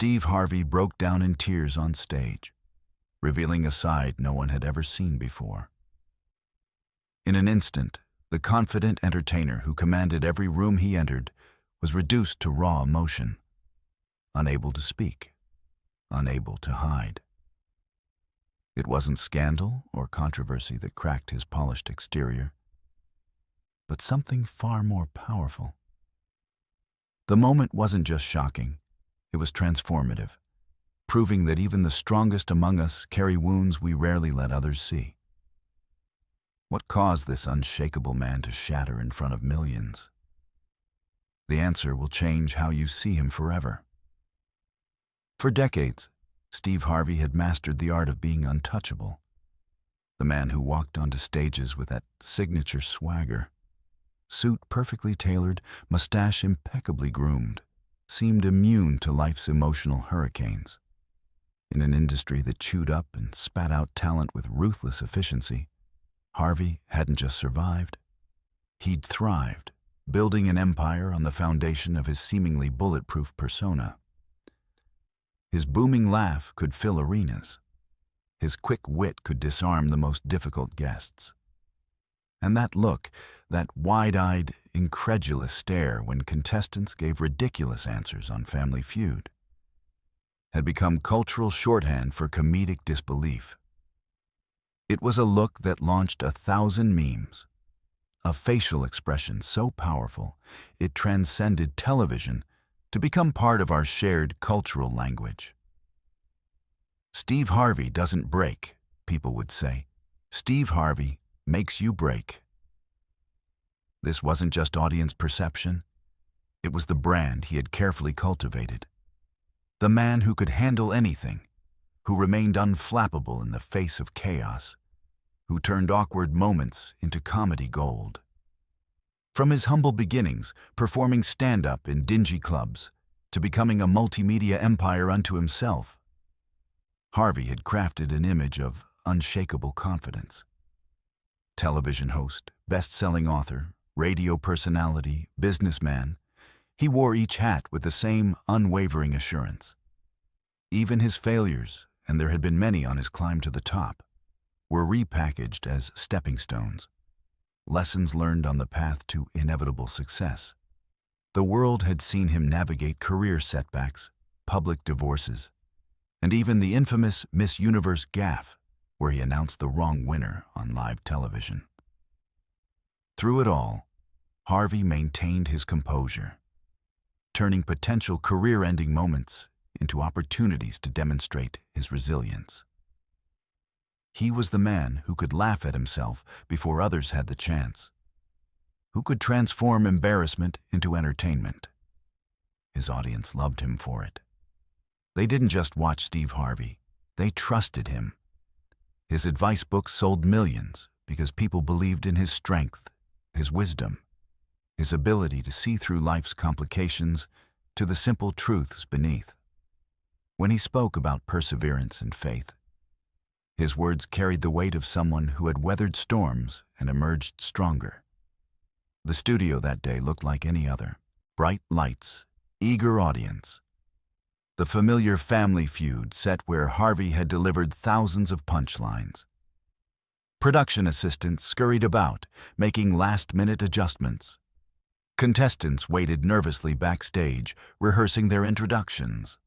Steve Harvey broke down in tears on stage, revealing a side no one had ever seen before. In an instant, the confident entertainer who commanded every room he entered was reduced to raw emotion, unable to speak, unable to hide. It wasn't scandal or controversy that cracked his polished exterior, but something far more powerful. The moment wasn't just shocking, it was transformative, proving that even the strongest among us carry wounds we rarely let others see. What caused this unshakable man to shatter in front of millions? The answer will change how you see him forever. For decades, Steve Harvey had mastered the art of being untouchable. The man who walked onto stages with that signature swagger, suit perfectly tailored, mustache impeccably groomed, seemed immune to life's emotional hurricanes. In an industry that chewed up and spat out talent with ruthless efficiency, Harvey hadn't just survived, he'd thrived, building an empire on the foundation of his seemingly bulletproof persona. His booming laugh could fill arenas. His quick wit could disarm the most difficult guests. And that look, that wide-eyed, incredulous stare when contestants gave ridiculous answers on Family Feud, had become cultural shorthand for comedic disbelief. It was a look that launched 1,000 memes, a facial expression so powerful it transcended television to become part of our shared cultural language. Steve Harvey doesn't break, people would say. Steve Harvey makes you break. This wasn't just audience perception, it was the brand he had carefully cultivated. The man who could handle anything, who remained unflappable in the face of chaos, who turned awkward moments into comedy gold. From his humble beginnings, performing stand-up in dingy clubs, to becoming a multimedia empire unto himself, Harvey had crafted an image of unshakable confidence. Television host, best-selling author, radio personality, businessman, he wore each hat with the same unwavering assurance. Even his failures, and there had been many on his climb to the top, were repackaged as stepping stones, lessons learned on the path to inevitable success. The world had seen him navigate career setbacks, public divorces, and even the infamous Miss Universe gaffe, where he announced the wrong winner on live television. Through it all, Harvey maintained his composure, turning potential career-ending moments into opportunities to demonstrate his resilience. He was the man who could laugh at himself before others had the chance, who could transform embarrassment into entertainment. His audience loved him for it. They didn't just watch Steve Harvey, they trusted him. His advice books sold millions because people believed in his strength, his wisdom, his ability to see through life's complications to the simple truths beneath. When he spoke about perseverance and faith, his words carried the weight of someone who had weathered storms and emerged stronger. The studio that day looked like any other. Bright lights, eager audience. The familiar Family Feud set where Harvey had delivered thousands of punchlines. Production assistants scurried about, making last-minute adjustments. Contestants waited nervously backstage, rehearsing their introductions.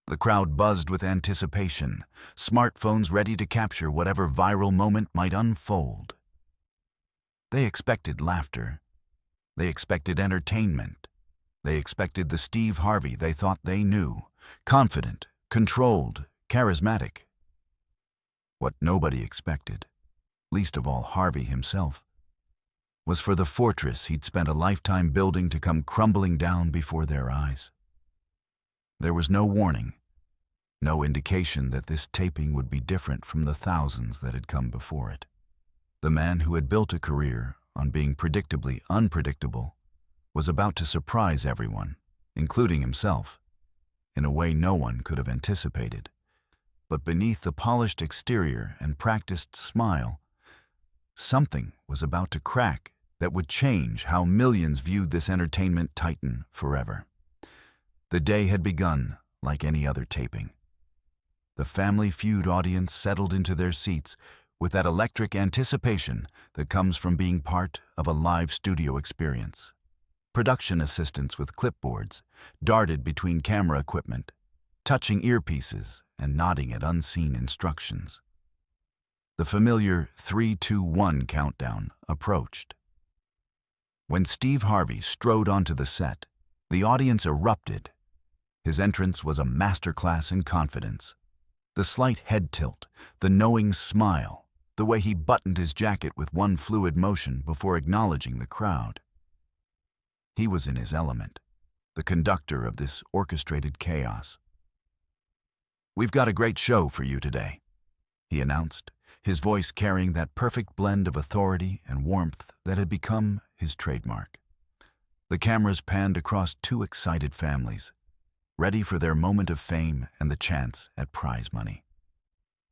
The crowd buzzed with anticipation, smartphones ready to capture whatever viral moment might unfold. They expected laughter. They expected entertainment. They expected the Steve Harvey they thought they knew, confident, controlled, charismatic. What nobody expected, least of all Harvey himself, was for the fortress he'd spent a lifetime building to come crumbling down before their eyes. There was no warning, no indication that this taping would be different from the thousands that had come before it. The man who had built a career on being predictably unpredictable was about to surprise everyone, including himself, in a way no one could have anticipated. But beneath the polished exterior and practiced smile, something was about to crack that would change how millions viewed this entertainment titan forever. The day had begun, like any other taping. The Family Feud audience settled into their seats with that electric anticipation that comes from being part of a live studio experience. Production assistants with clipboards darted between camera equipment, touching earpieces and nodding at unseen instructions. The familiar 3-2-1 countdown approached. When Steve Harvey strode onto the set, the audience erupted. His entrance was a masterclass in confidence. The slight head tilt, the knowing smile, the way he buttoned his jacket with one fluid motion before acknowledging the crowd. He was in his element, the conductor of this orchestrated chaos. "We've got a great show for you today," he announced, his voice carrying that perfect blend of authority and warmth that had become his trademark. The cameras panned across two excited families, ready for their moment of fame and the chance at prize money.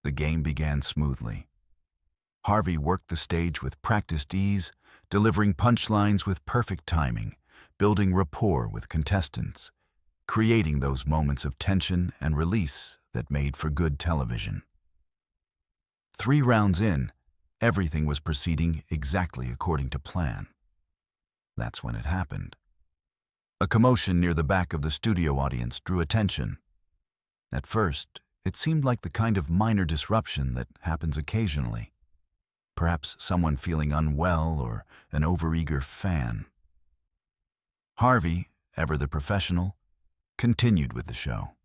The game began smoothly. Harvey worked the stage with practiced ease, delivering punchlines with perfect timing, building rapport with contestants, creating those moments of tension and release that made for good television. 3 rounds in, everything was proceeding exactly according to plan. That's when it happened. A commotion near the back of the studio audience drew attention. At first, it seemed like the kind of minor disruption that happens occasionally. Perhaps someone feeling unwell or an overeager fan. Harvey, ever the professional, continued with the show,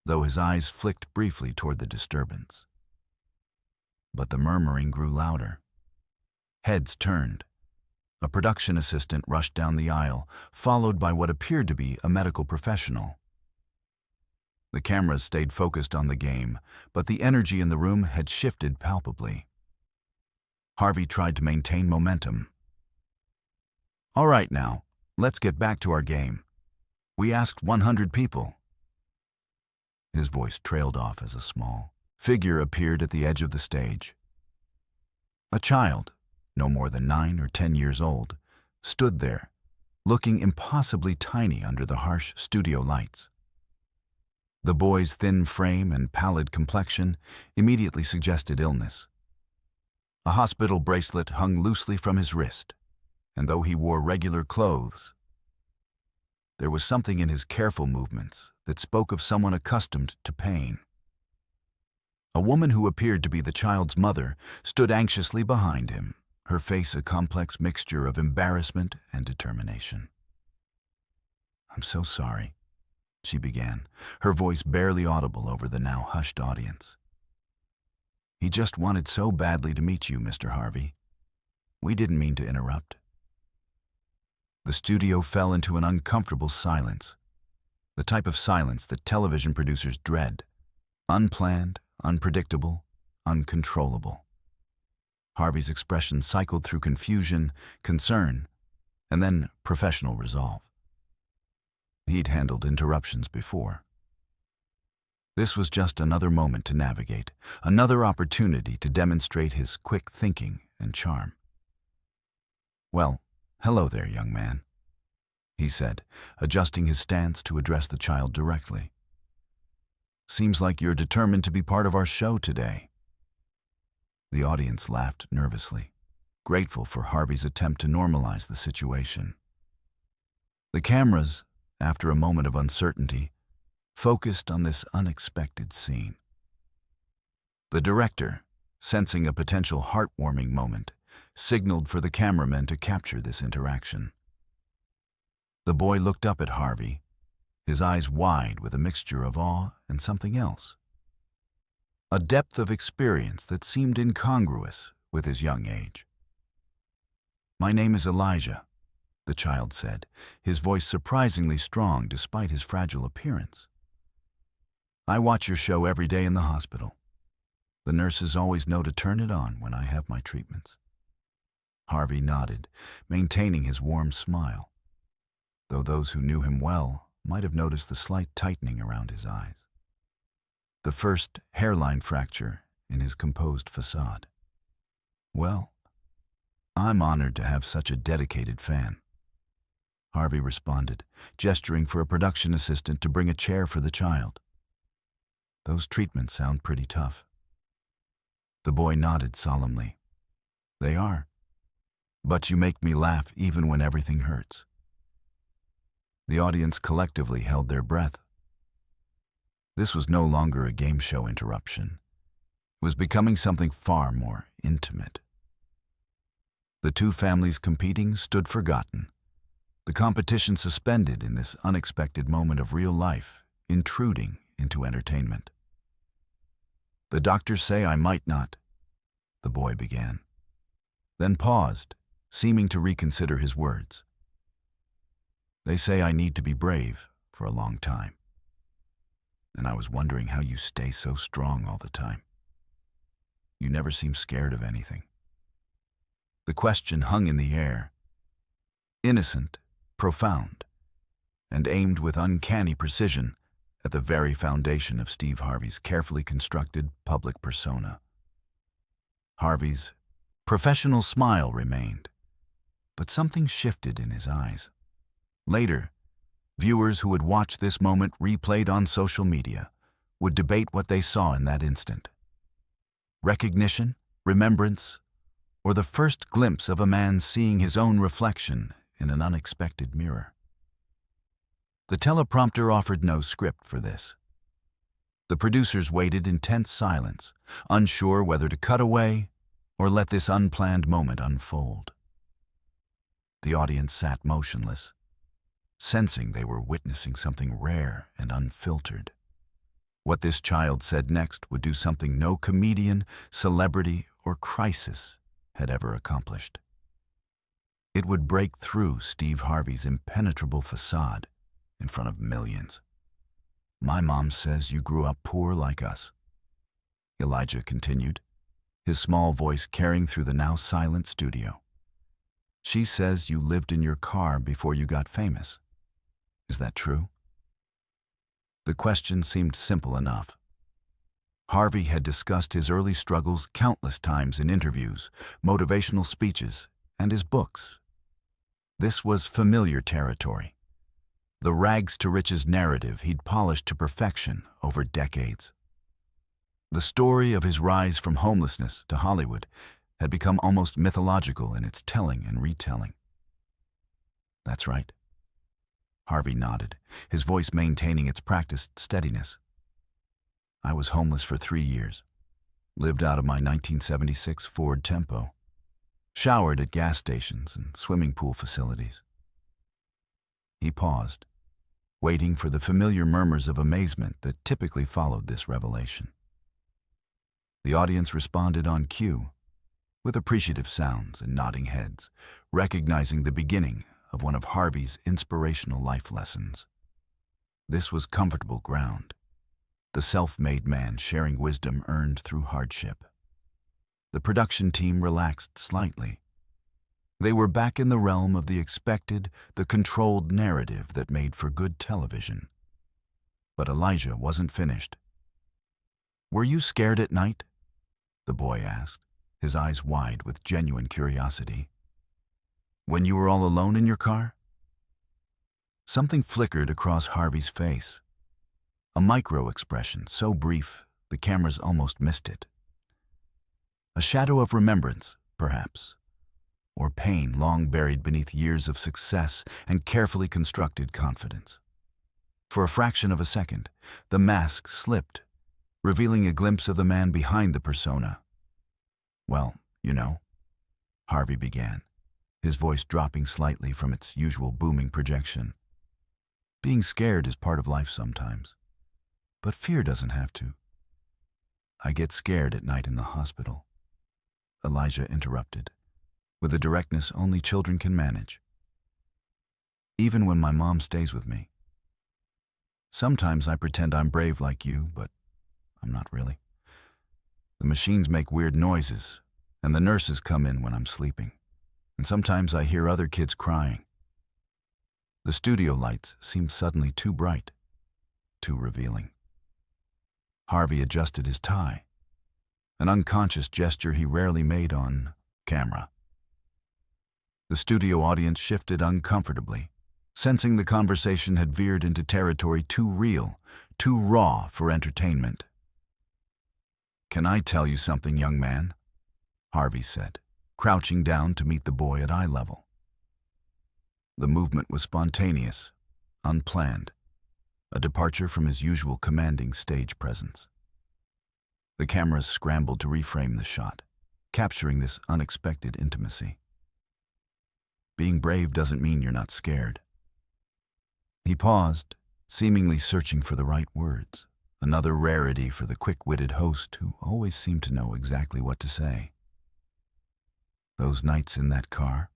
though his eyes flicked briefly toward the disturbance. But the murmuring grew louder. Heads turned. A production assistant rushed down the aisle, followed by what appeared to be a medical professional. The cameras stayed focused on the game, but the energy in the room had shifted palpably. Harvey tried to maintain momentum. "All right now, let's get back to our game. We asked 100 people." His voice trailed off as a small figure appeared at the edge of the stage. A child, no more than 9 or 10 years old, stood there, looking impossibly tiny under the harsh studio lights. The boy's thin frame and pallid complexion immediately suggested illness. A hospital bracelet hung loosely from his wrist, and though he wore regular clothes, there was something in his careful movements that spoke of someone accustomed to pain. A woman who appeared to be the child's mother stood anxiously behind him, her face a complex mixture of embarrassment and determination. "I'm so sorry," she began, her voice barely audible over the now hushed audience. "He just wanted so badly to meet you, Mr. Harvey. We didn't mean to interrupt." The studio fell into an uncomfortable silence, the type of silence that television producers dread, unplanned, unpredictable, uncontrollable. Harvey's expression cycled through confusion, concern, and then professional resolve. He'd handled interruptions before. This was just another moment to navigate, another opportunity to demonstrate his quick thinking and charm. "Well, hello there, young man," he said, adjusting his stance to address the child directly. "Seems like you're determined to be part of our show today." The audience laughed nervously, grateful for Harvey's attempt to normalize the situation. The cameras, after a moment of uncertainty, focused on this unexpected scene. The director, sensing a potential heartwarming moment, signaled for the cameramen to capture this interaction. The boy looked up at Harvey, his eyes wide with a mixture of awe and something else. A depth of experience that seemed incongruous with his young age. "My name is Elijah," the child said, his voice surprisingly strong despite his fragile appearance. "I watch your show every day in the hospital. The nurses always know to turn it on when I have my treatments." Harvey nodded, maintaining his warm smile, though those who knew him well might have noticed the slight tightening around his eyes. The first hairline fracture in his composed facade. "Well, I'm honored to have such a dedicated fan." Harvey responded, gesturing for a production assistant to bring a chair for the child. Those treatments sound pretty tough. The boy nodded solemnly. They are. But you make me laugh even when everything hurts. The audience collectively held their breath. This was no longer a game show interruption. It was becoming something far more intimate. The two families competing stood forgotten, the competition suspended in this unexpected moment of real life, intruding into entertainment. The doctors say I might not, the boy began, then paused, seeming to reconsider his words. They say I need to be brave for a long time. And I was wondering how you stay so strong all the time. You never seem scared of anything. The question hung in the air, innocent, profound, and aimed with uncanny precision at the very foundation of Steve Harvey's carefully constructed public persona. Harvey's professional smile remained, but something shifted in his eyes. Later, viewers who had watched this moment replayed on social media would debate what they saw in that instant. Recognition, remembrance, or the first glimpse of a man seeing his own reflection in an unexpected mirror. The teleprompter offered no script for this. The producers waited in tense silence, unsure whether to cut away or let this unplanned moment unfold. The audience sat motionless, sensing they were witnessing something rare and unfiltered. What this child said next would do something no comedian, celebrity, or crisis had ever accomplished. It would break through Steve Harvey's impenetrable facade in front of millions. My mom says you grew up poor like us, Elijah continued, his small voice carrying through the now silent studio. She says you lived in your car before you got famous. Is that true? The question seemed simple enough. Harvey had discussed his early struggles countless times in interviews, motivational speeches, and his books. This was familiar territory. The rags-to-riches narrative he'd polished to perfection over decades. The story of his rise from homelessness to Hollywood had become almost mythological in its telling and retelling. That's right. Harvey nodded, his voice maintaining its practiced steadiness. I was homeless for 3 years, lived out of my 1976 Ford Tempo, showered at gas stations and swimming pool facilities. He paused, waiting for the familiar murmurs of amazement that typically followed this revelation. The audience responded on cue, with appreciative sounds and nodding heads, recognizing the beginning of one of Harvey's inspirational life lessons. This was comfortable ground, the self-made man sharing wisdom earned through hardship. The production team relaxed slightly. They were back in the realm of the expected, the controlled narrative that made for good television. But Elijah wasn't finished. Were you scared at night? The boy asked, his eyes wide with genuine curiosity. When you were all alone in your car? Something flickered across Harvey's face. A micro-expression so brief the cameras almost missed it. A shadow of remembrance, perhaps, or pain long buried beneath years of success and carefully constructed confidence. For a fraction of a second, the mask slipped, revealing a glimpse of the man behind the persona. Well, you know, Harvey began, his voice dropping slightly from its usual booming projection. Being scared is part of life sometimes, but fear doesn't have to. I get scared at night in the hospital, Elijah interrupted, with a directness only children can manage. Even when my mom stays with me. Sometimes I pretend I'm brave like you, but I'm not really. The machines make weird noises, and the nurses come in when I'm sleeping. And sometimes I hear other kids crying. The studio lights seem suddenly too bright, too revealing. Harvey adjusted his tie, an unconscious gesture he rarely made on camera. The studio audience shifted uncomfortably, sensing the conversation had veered into territory too real, too raw for entertainment. "Can I tell you something, young man?" Harvey said, crouching down to meet the boy at eye level. The movement was spontaneous, unplanned, a departure from his usual commanding stage presence. The cameras scrambled to reframe the shot, capturing this unexpected intimacy. Being brave doesn't mean you're not scared. He paused, seemingly searching for the right words, another rarity for the quick-witted host who always seemed to know exactly what to say. "Those nights in that car,"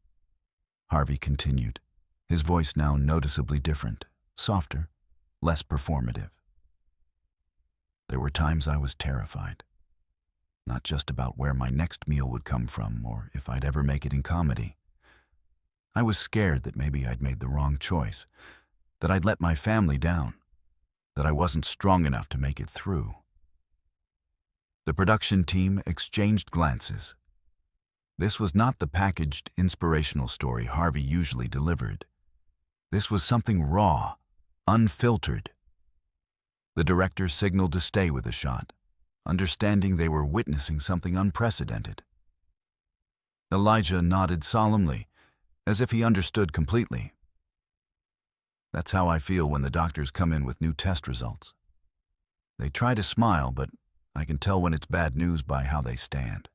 Harvey continued, his voice now noticeably different, softer, less performative. "There were times I was terrified, not just about where my next meal would come from or if I'd ever make it in comedy. I was scared that maybe I'd made the wrong choice, that I'd let my family down, that I wasn't strong enough to make it through." The production team exchanged glances. This was not the packaged, inspirational story Harvey usually delivered. This was something raw, unfiltered. The director signaled to stay with the shot, understanding they were witnessing something unprecedented. Elijah nodded solemnly, as if he understood completely. "That's how I feel when the doctors come in with new test results. They try to smile, but I can tell when it's bad news by how they stand.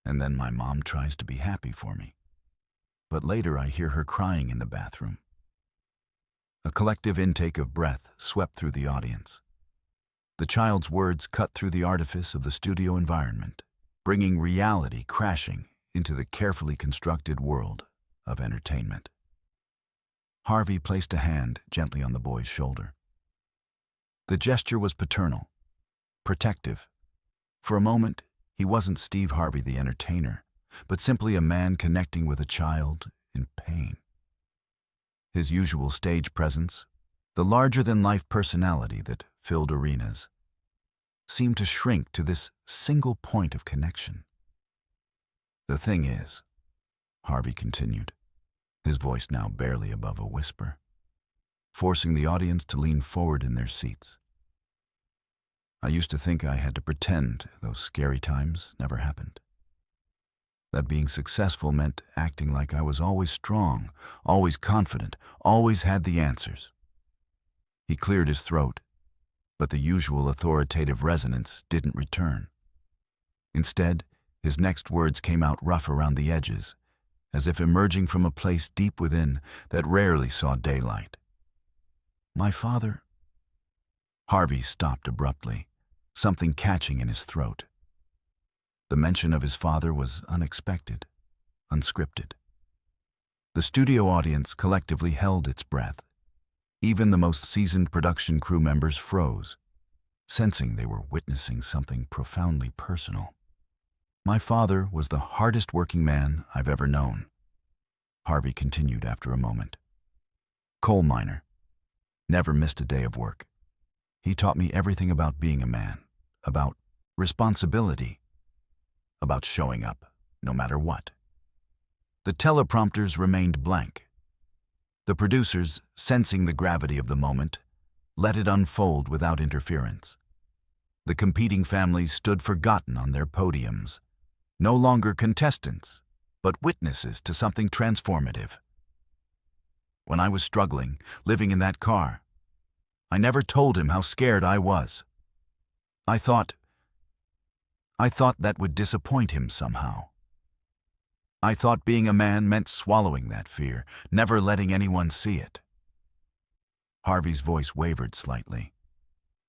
And then my mom tries to be happy for me, but later I hear her crying in the bathroom." A collective intake of breath swept through the audience. The child's words cut through the artifice of the studio environment, bringing reality crashing into the carefully constructed world of entertainment. Harvey placed a hand gently on the boy's shoulder. The gesture was paternal, protective. For a moment, he wasn't Steve Harvey the entertainer, but simply a man connecting with a child in pain. His usual stage presence, the larger-than-life personality that filled arenas, seemed to shrink to this single point of connection. "The thing is," Harvey continued, his voice now barely above a whisper, forcing the audience to lean forward in their seats, "I used to think I had to pretend those scary times never happened. That being successful meant acting like I was always strong, always confident, always had the answers." He cleared his throat, but the usual authoritative resonance didn't return. Instead, his next words came out rough around the edges, as if emerging from a place deep within that rarely saw daylight. "My father—" Harvey stopped abruptly, something catching in his throat. The mention of his father was unexpected, unscripted. The studio audience collectively held its breath. Even the most seasoned production crew members froze, sensing they were witnessing something profoundly personal. "My father was the hardest working man I've ever known," Harvey continued after a moment. "Coal miner. Never missed a day of work. He taught me everything about being a man, about responsibility, about showing up, no matter what." The teleprompters remained blank. The producers, sensing the gravity of the moment, let it unfold without interference. The competing families stood forgotten on their podiums, no longer contestants, but witnesses to something transformative. "When I was struggling, living in that car, I never told him how scared I was. I thought that would disappoint him somehow. I thought being a man meant swallowing that fear, never letting anyone see it." Harvey's voice wavered slightly.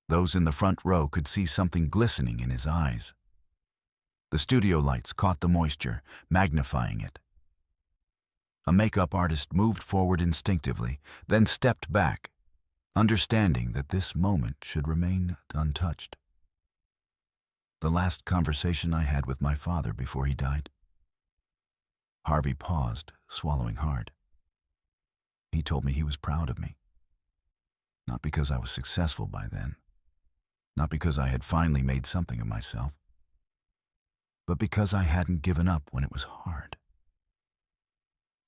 Those in the front row could see something glistening in his eyes. The studio lights caught the moisture, magnifying it. A makeup artist moved forward instinctively, then stepped back, understanding that this moment should remain untouched. "The last conversation I had with my father before he died." Harvey paused, swallowing hard. "He told me he was proud of me. Not because I was successful by then, not because I had finally made something of myself, but because I hadn't given up when it was hard."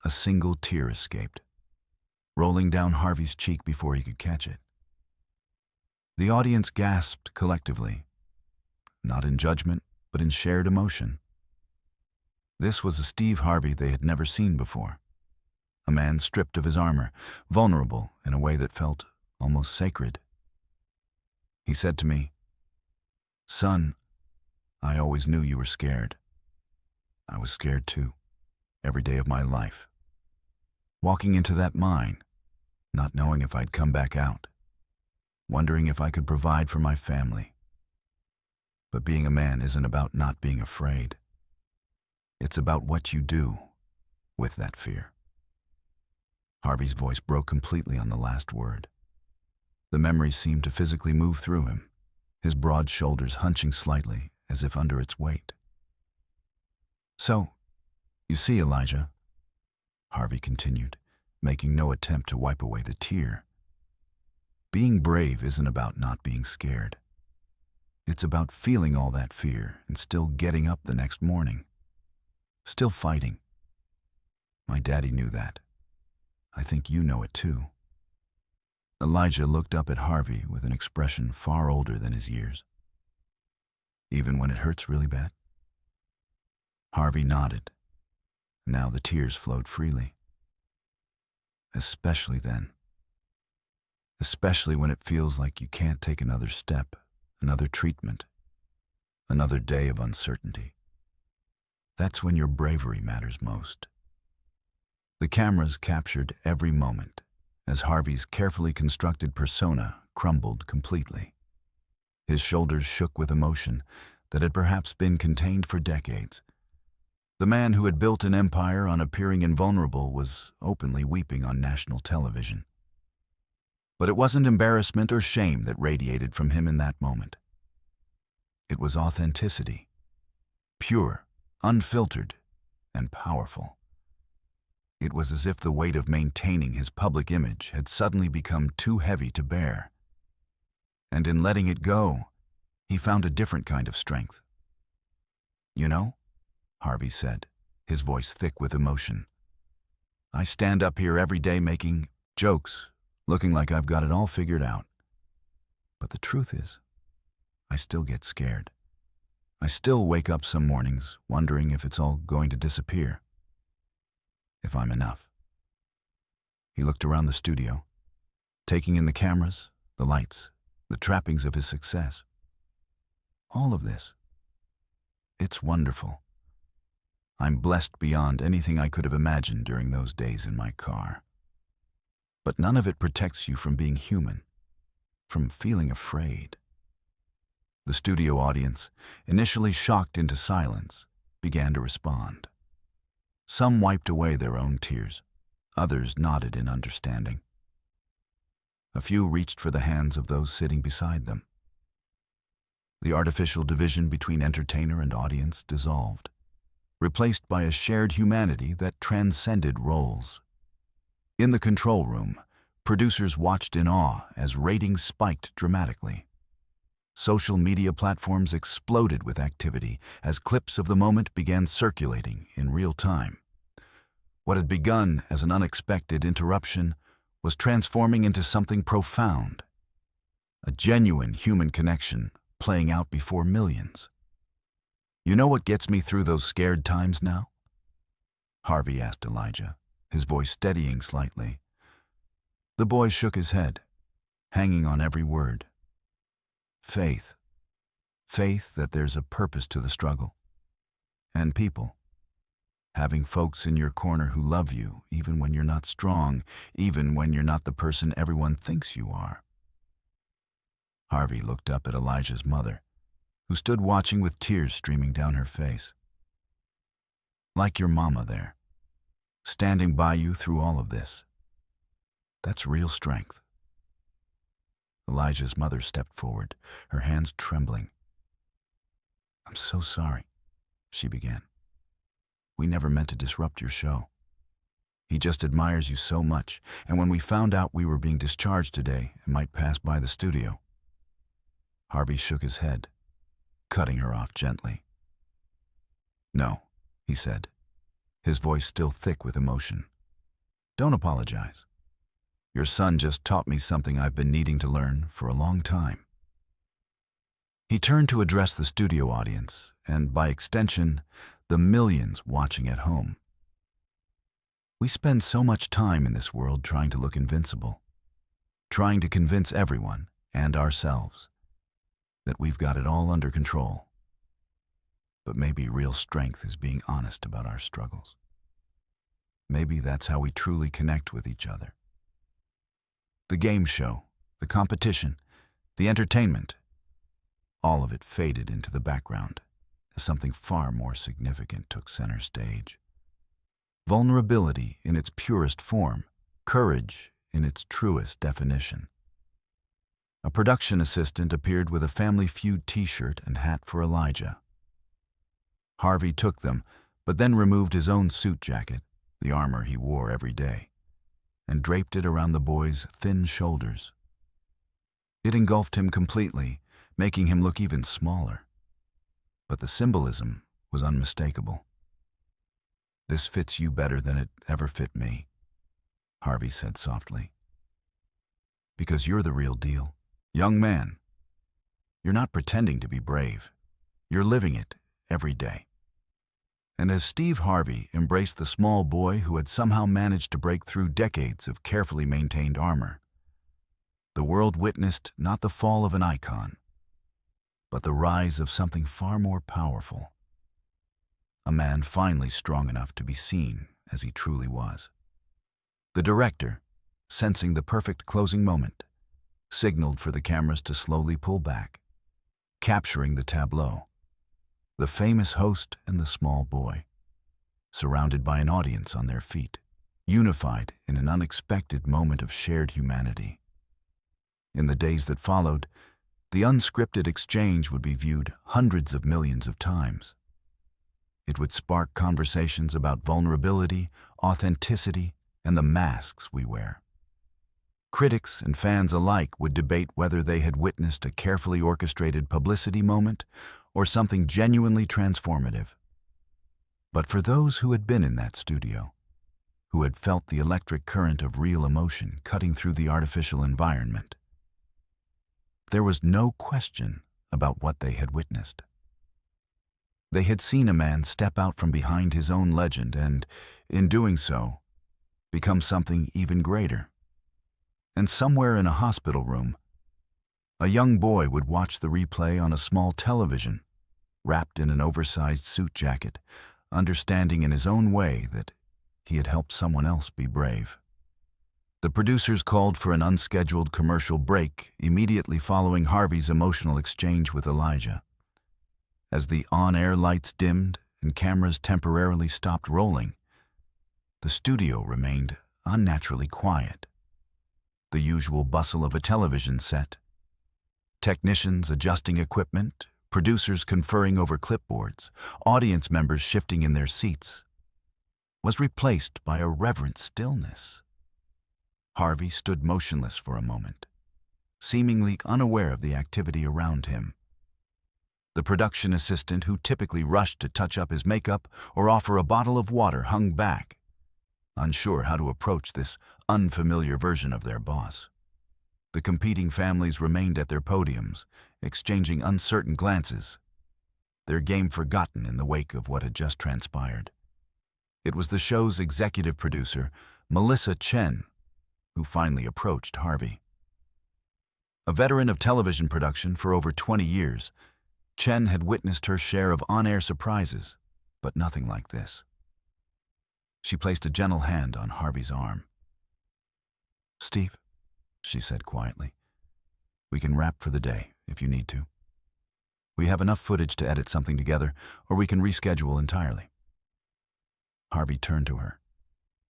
A single tear escaped. rolling down Harvey's cheek before he could catch it. The audience gasped collectively, not in judgment, but in shared emotion. This was a Steve Harvey they had never seen before. A man stripped of his armor, vulnerable in a way that felt almost sacred. He said to me, "Son, I always knew you were scared. I was scared too, every day of my life. Walking into that mine, not knowing if I'd come back out, wondering if I could provide for my family. But being a man isn't about not being afraid. It's about what you do with that fear." Harvey's voice broke completely on the last word. The memories seemed to physically move through him, his broad shoulders hunching slightly as if under its weight. "So, you see, Elijah," Harvey continued, making no attempt to wipe away the tear, "being brave isn't about not being scared. It's about feeling all that fear and still getting up the next morning. Still fighting. My daddy knew that. I think you know it too." Elijah looked up at Harvey with an expression far older than his years. "Even when it hurts really bad?" Harvey nodded. Now the tears flowed freely. "Especially then. Especially when it feels like you can't take another step, another treatment, another day of uncertainty. That's when your bravery matters most." The cameras captured every moment as Harvey's carefully constructed persona crumbled completely. His shoulders shook with emotion that had perhaps been contained for decades. The man who had built an empire on appearing invulnerable was openly weeping on national television. But it wasn't embarrassment or shame that radiated from him in that moment. It was authenticity, pure, unfiltered, and powerful. It was as if the weight of maintaining his public image had suddenly become too heavy to bear. And in letting it go, he found a different kind of strength. "You know," Harvey said, his voice thick with emotion, "I stand up here every day making jokes, looking like I've got it all figured out. But the truth is, I still get scared. I still wake up some mornings wondering if it's all going to disappear. If I'm enough." He looked around the studio, taking in the cameras, the lights, the trappings of his success. "All of this. It's wonderful. I'm blessed beyond anything I could have imagined during those days in my car. But none of it protects you from being human, from feeling afraid." The studio audience, initially shocked into silence, began to respond. Some wiped away their own tears. Others nodded in understanding. A few reached for the hands of those sitting beside them. The artificial division between entertainer and audience dissolved, replaced by a shared humanity that transcended roles. In the control room, producers watched in awe as ratings spiked dramatically. Social media platforms exploded with activity as clips of the moment began circulating in real time. What had begun as an unexpected interruption was transforming into something profound, a genuine human connection playing out before millions. "You know what gets me through those scared times now?" Harvey asked Elijah, his voice steadying slightly. The boy shook his head, hanging on every word. "Faith. Faith that there's a purpose to the struggle. And people. Having folks in your corner who love you, even when you're not strong, even when you're not the person everyone thinks you are." Harvey looked up at Elijah's mother, who stood watching with tears streaming down her face. "Like your mama there, standing by you through all of this. That's real strength." Elijah's mother stepped forward, her hands trembling. "I'm so sorry," she began. "We never meant to disrupt your show. He just admires you so much, and when we found out we were being discharged today and might pass by the studio..." Harvey shook his head, cutting her off gently. "No," he said, his voice still thick with emotion. "Don't apologize. Your son just taught me something I've been needing to learn for a long time." He turned to address the studio audience, and by extension, the millions watching at home. We spend so much time in this world trying to look invincible, trying to convince everyone, and ourselves, that we've got it all under control. But maybe real strength is being honest about our struggles. Maybe that's how we truly connect with each other. The game show, the competition, the entertainment, all of it faded into the background as something far more significant took center stage. Vulnerability in its purest form, courage in its truest definition. A production assistant appeared with a Family Feud t-shirt and hat for Elijah. Harvey took them, but then removed his own suit jacket, the armor he wore every day, and draped it around the boy's thin shoulders. It engulfed him completely, making him look even smaller. But the symbolism was unmistakable. "This fits you better than it ever fit me," Harvey said softly. "Because you're the real deal. Young man, you're not pretending to be brave. You're living it every day." And as Steve Harvey embraced the small boy who had somehow managed to break through decades of carefully maintained armor, the world witnessed not the fall of an icon, but the rise of something far more powerful. A man finally strong enough to be seen as he truly was. The director, sensing the perfect closing moment, signaled for the cameras to slowly pull back, capturing the tableau. The famous host and the small boy, surrounded by an audience on their feet, unified in an unexpected moment of shared humanity. In the days that followed, the unscripted exchange would be viewed hundreds of millions of times. It would spark conversations about vulnerability, authenticity, and the masks we wear. Critics and fans alike would debate whether they had witnessed a carefully orchestrated publicity moment or something genuinely transformative. But for those who had been in that studio, who had felt the electric current of real emotion cutting through the artificial environment, there was no question about what they had witnessed. They had seen a man step out from behind his own legend and, in doing so, become something even greater. And somewhere in a hospital room, a young boy would watch the replay on a small television, wrapped in an oversized suit jacket, understanding in his own way that he had helped someone else be brave. The producers called for an unscheduled commercial break immediately following Harvey's emotional exchange with Elijah. As the on-air lights dimmed and cameras temporarily stopped rolling, the studio remained unnaturally quiet. The usual bustle of a television set, technicians adjusting equipment, producers conferring over clipboards, audience members shifting in their seats, was replaced by a reverent stillness. Harvey stood motionless for a moment, seemingly unaware of the activity around him. The production assistant who typically rushed to touch up his makeup or offer a bottle of water hung back, unsure how to approach this unfamiliar version of their boss. The competing families remained at their podiums, exchanging uncertain glances, their game forgotten in the wake of what had just transpired. It was the show's executive producer, Melissa Chen, who finally approached Harvey. A veteran of television production for over 20 years, Chen had witnessed her share of on-air surprises, but nothing like this. She placed a gentle hand on Harvey's arm. "Steve," she said quietly, "we can wrap for the day if you need to. We have enough footage to edit something together, or we can reschedule entirely." Harvey turned to her,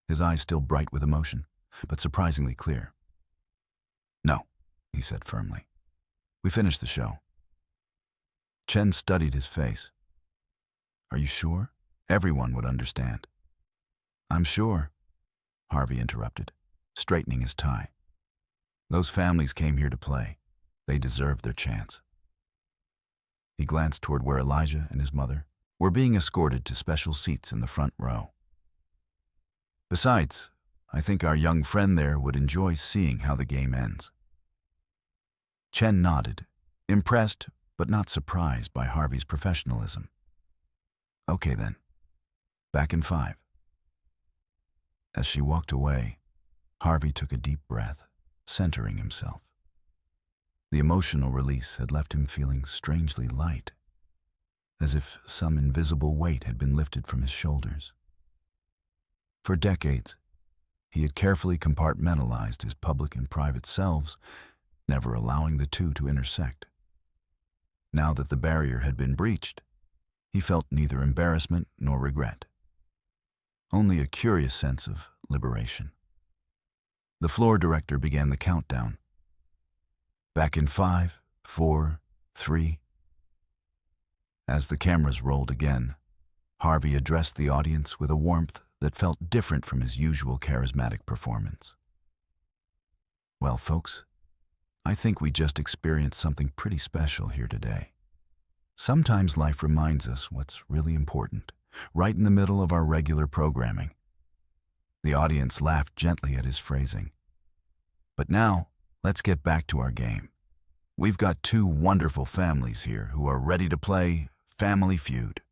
his eyes still bright with emotion, but surprisingly clear. "No," he said firmly. "We finished the show." Chen studied his face. "Are you sure? Everyone would understand." "I'm sure," Harvey interrupted, straightening his tie. "Those families came here to play. They deserved their chance." He glanced toward where Elijah and his mother were being escorted to special seats in the front row. "Besides, I think our young friend there would enjoy seeing how the game ends." Chen nodded, impressed but not surprised by Harvey's professionalism. "Okay then, back in 5." As she walked away, Harvey took a deep breath, centering himself. The emotional release had left him feeling strangely light, as if some invisible weight had been lifted from his shoulders. For decades, he had carefully compartmentalized his public and private selves, never allowing the two to intersect. Now that the barrier had been breached, he felt neither embarrassment nor regret, only a curious sense of liberation. The floor director began the countdown. Back in 5, 4, 3. As the cameras rolled again, Harvey addressed the audience with a warmth that felt different from his usual charismatic performance. "Well, folks, I think we just experienced something pretty special here today. Sometimes life reminds us what's really important, right in the middle of our regular programming." The audience laughed gently at his phrasing. "But now, let's get back to our game. We've got two wonderful families here who are ready to play Family Feud."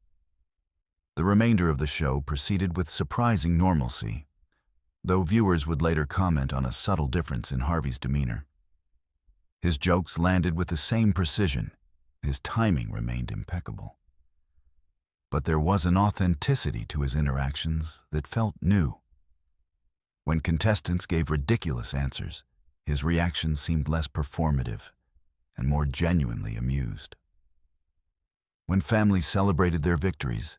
The remainder of the show proceeded with surprising normalcy, though viewers would later comment on a subtle difference in Harvey's demeanor. His jokes landed with the same precision. His timing remained impeccable. But there was an authenticity to his interactions that felt new. When contestants gave ridiculous answers, his reactions seemed less performative and more genuinely amused. When families celebrated their victories,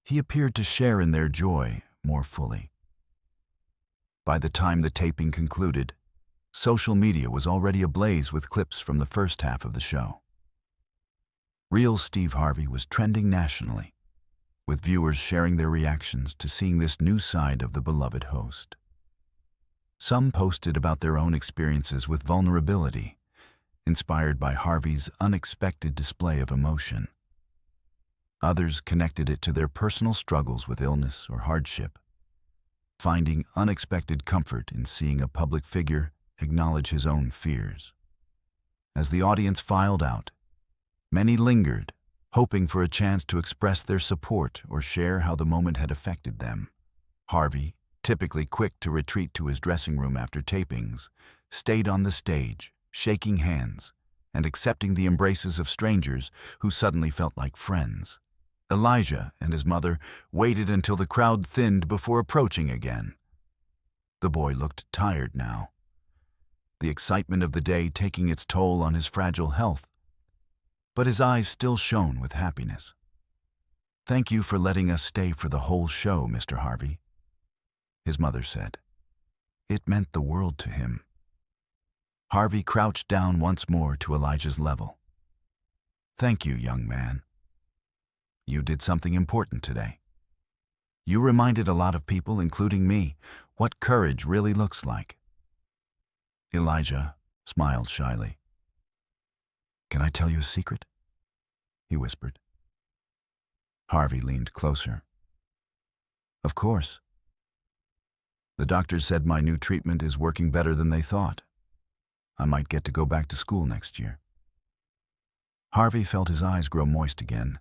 he appeared to share in their joy more fully. By the time the taping concluded, social media was already ablaze with clips from the first half of the show. Real Steve Harvey was trending nationally, with viewers sharing their reactions to seeing this new side of the beloved host. Some posted about their own experiences with vulnerability, inspired by Harvey's unexpected display of emotion. Others connected it to their personal struggles with illness or hardship, finding unexpected comfort in seeing a public figure acknowledge his own fears. As the audience filed out, many lingered, hoping for a chance to express their support or share how the moment had affected them. Harvey, typically quick to retreat to his dressing room after tapings, stayed on the stage, shaking hands and accepting the embraces of strangers who suddenly felt like friends. Elijah and his mother waited until the crowd thinned before approaching again. The boy looked tired now, the excitement of the day taking its toll on his fragile health, but his eyes still shone with happiness. "Thank you for letting us stay for the whole show, Mr. Harvey," his mother said. It meant the world to him. Harvey crouched down once more to Elijah's level. "Thank you, young man. You did something important today. You reminded a lot of people, including me, what courage really looks like." Elijah smiled shyly. "Can I tell you a secret?" he whispered. Harvey leaned closer. "Of course. The doctors said my new treatment is working better than they thought. I might get to go back to school next year." Harvey felt his eyes grow moist again,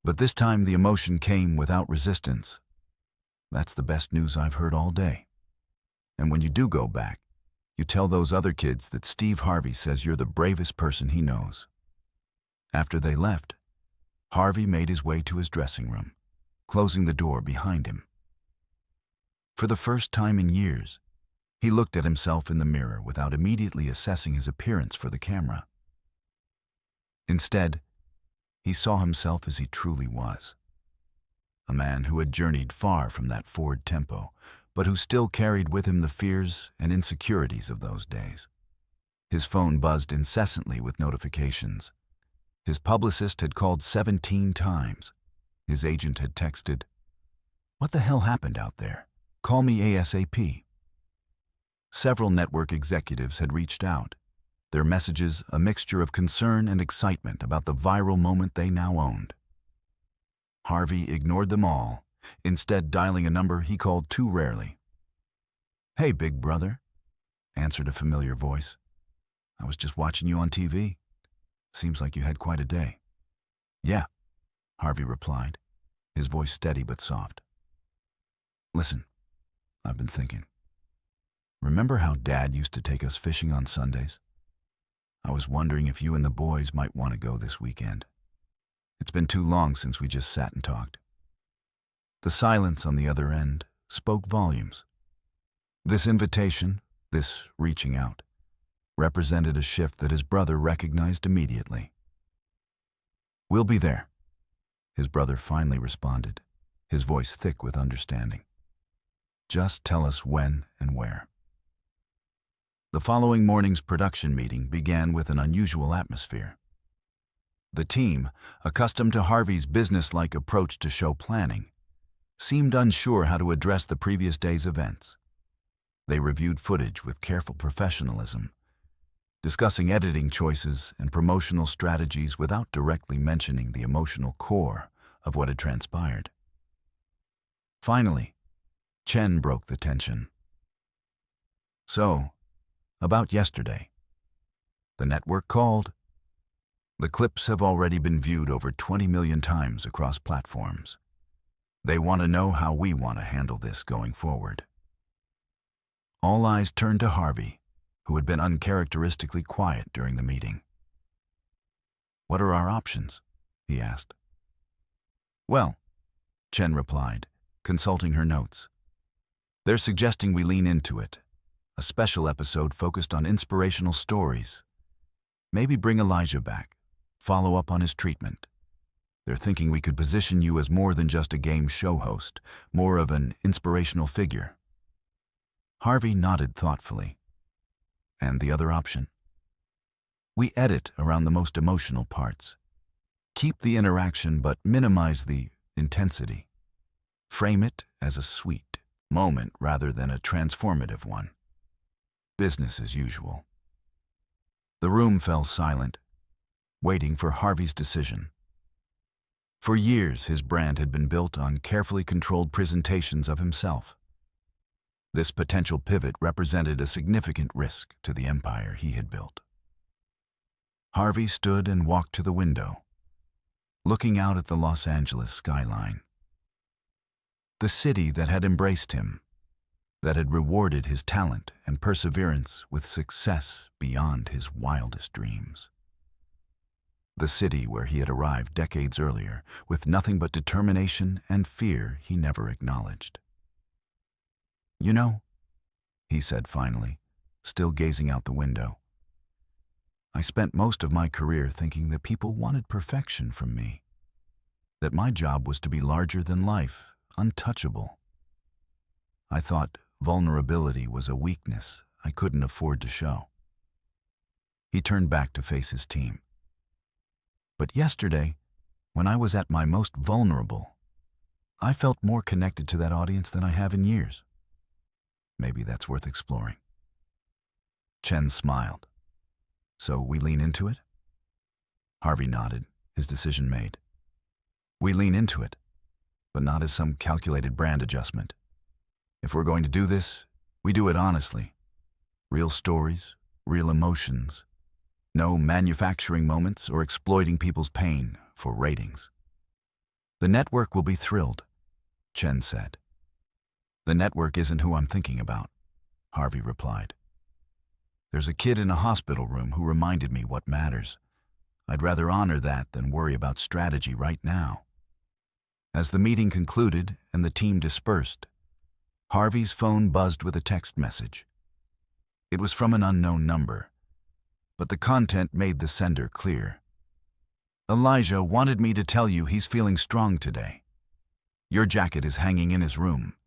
but this time the emotion came without resistance. "That's the best news I've heard all day. And when you do go back, you tell those other kids that Steve Harvey says you're the bravest person he knows." After they left, Harvey made his way to his dressing room, closing the door behind him. For the first time in years, he looked at himself in the mirror without immediately assessing his appearance for the camera. Instead, he saw himself as he truly was. A man who had journeyed far from that forward tempo, but who still carried with him the fears and insecurities of those days. His phone buzzed incessantly with notifications. His publicist had called 17 times. His agent had texted, "What the hell happened out there? Call me ASAP." Several network executives had reached out, their messages a mixture of concern and excitement about the viral moment they now owned. Harvey ignored them all, instead dialing a number he called too rarely. "Hey, big brother," answered a familiar voice. "I was just watching you on TV. Seems like you had quite a day." "Yeah," Harvey replied, his voice steady but soft. "Listen, I've been thinking. Remember how Dad used to take us fishing on Sundays? I was wondering if you and the boys might want to go this weekend. It's been too long since we just sat and talked." The silence on the other end spoke volumes. This invitation, this reaching out, represented a shift that his brother recognized immediately. "We'll be there," his brother finally responded, his voice thick with understanding. "Just tell us when and where." The following morning's production meeting began with an unusual atmosphere. The team, accustomed to Harvey's business-like approach to show planning, seemed unsure how to address the previous day's events. They reviewed footage with careful professionalism, discussing editing choices and promotional strategies without directly mentioning the emotional core of what had transpired. Finally, Chen broke the tension. "So, about yesterday. The network called. The clips have already been viewed over 20 million times across platforms. They want to know how we want to handle this going forward." All eyes turned to Harvey, who had been uncharacteristically quiet during the meeting. "What are our options?" he asked. "Well," Chen replied, consulting her notes, "they're suggesting we lean into it. A special episode focused on inspirational stories. Maybe bring Elijah back, follow up on his treatment. They're thinking we could position you as more than just a game show host, more of an inspirational figure." Harvey nodded thoughtfully. "And the other option?" "We edit around the most emotional parts. Keep the interaction but minimize the intensity. Frame it as a sweet moment rather than a transformative one. Business as usual." The room fell silent, waiting for Harvey's decision. For years, his brand had been built on carefully controlled presentations of himself. This potential pivot represented a significant risk to the empire he had built. Harvey stood and walked to the window, looking out at the Los Angeles skyline. The city that had embraced him, that had rewarded his talent and perseverance with success beyond his wildest dreams. The city where he had arrived decades earlier, with nothing but determination and fear he never acknowledged. "You know," he said finally, still gazing out the window, "I spent most of my career thinking that people wanted perfection from me, that my job was to be larger than life, untouchable. I thought vulnerability was a weakness I couldn't afford to show." He turned back to face his team. "But yesterday, when I was at my most vulnerable, I felt more connected to that audience than I have in years. Maybe that's worth exploring." Chen smiled. "So we lean into it?" Harvey nodded, his decision made. "We lean into it, but not as some calculated brand adjustment. If we're going to do this, we do it honestly. Real stories, real emotions. No manufacturing moments or exploiting people's pain for ratings." "The network will be thrilled," Chen said. "The network isn't who I'm thinking about," Harvey replied. "There's a kid in a hospital room who reminded me what matters. I'd rather honor that than worry about strategy right now." As the meeting concluded and the team dispersed, Harvey's phone buzzed with a text message. It was from an unknown number, but the content made the sender clear. "Elijah wanted me to tell you he's feeling strong today. Your jacket is hanging in his room.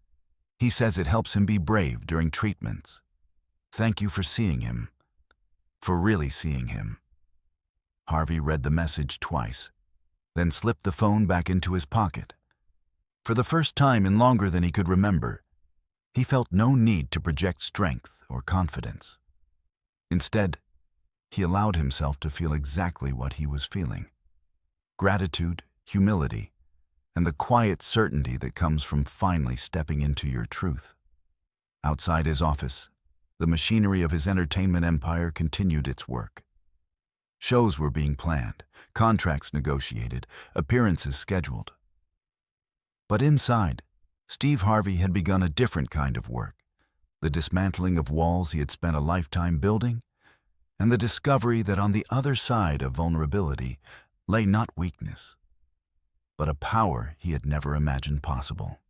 He says it helps him be brave during treatments. Thank you for seeing him. For really seeing him." Harvey read the message twice, then slipped the phone back into his pocket. For the first time in longer than he could remember, he felt no need to project strength or confidence. Instead, he allowed himself to feel exactly what he was feeling: gratitude, humility, and the quiet certainty that comes from finally stepping into your truth. Outside his office, the machinery of his entertainment empire continued its work. Shows were being planned, contracts negotiated, appearances scheduled. But inside, Steve Harvey had begun a different kind of work, the dismantling of walls he had spent a lifetime building, and the discovery that on the other side of vulnerability lay not weakness, but a power he had never imagined possible.